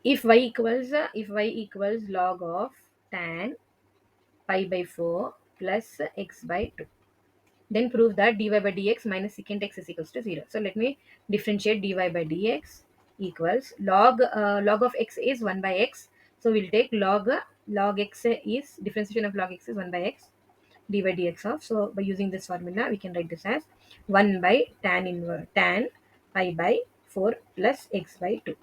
If y equals log of tan pi by 4 plus x by 2, then prove that dy by dx minus secant x is equals to 0. So let me differentiate dy by dx equals log of x is 1 by x. So we'll take log x is differentiation of log x is 1 by x dy by dx of. So by using this formula, we can write this as 1 by tan pi by 4 plus x by 2.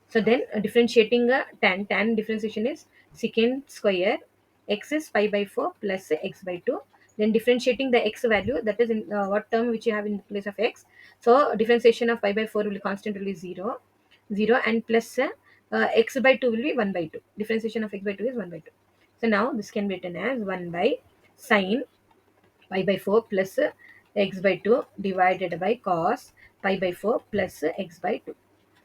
So then differentiating tan differentiation is secant square x is pi by 4 plus x by 2. Then differentiating the x value, that is in what term which you have in place of x. So differentiation of pi by 4 will be constant, will be 0 and plus x by 2 will be 1 by 2. Differentiation of x by 2 is 1 by 2. So now this can be written as 1 by sine pi by 4 plus x by 2 divided by cos pi by 4 plus x by 2.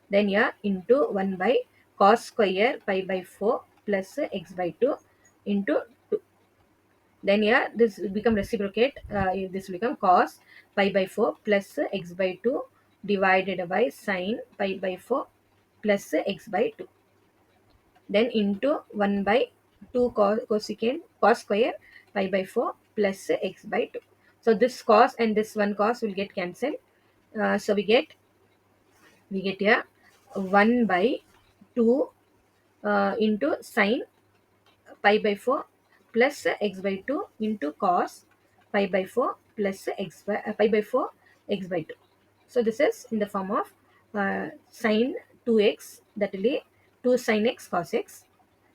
Then here into 1 by cos square pi by 4 plus x by 2 into 2. Then here this will become reciprocate. This will become cos pi by 4 plus x by 2 divided by sine pi by 4 plus x by 2. Then into 1 by 2 cosecant cos square pi by 4 plus x by 2. So this cos and this one cos will get cancelled. So we get here 1 by 2 into sine pi by 4 plus x by 2 into cos pi by 4 plus pi by 4 x by 2. So this is in the form of sine 2x, that will be 2 sine x cos x.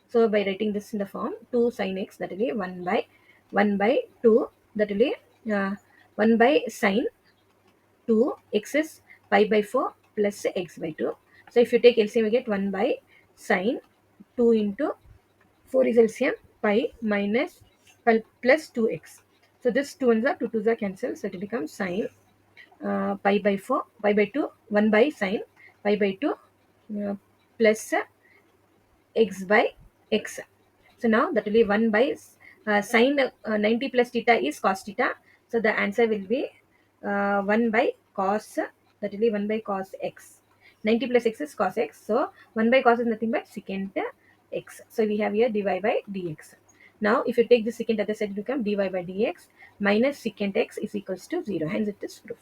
So by writing this in the form 2 sine x, that will be 1 by 2, that will be 1 by sine 2 x is pi by 4 plus x by 2. So if you take LCM, you get 1 by sine 2 into 4 is LCM pi minus plus 2x. So this 2 ones are 2 twos are cancelled. So it becomes sine pi by 4 pi by 2 1 by sine pi by 2 plus x by x. So now that will be 1 by sine 90 plus theta is cos theta. So the answer will be 1 by cos, that will be 1 by cos x. 90 plus x is cos x. So 1 by cos is nothing but secant x. So we have here dy by dx. Now if you take the secant other side, it will become dy by dx minus secant x is equals to 0. Hence it is proved.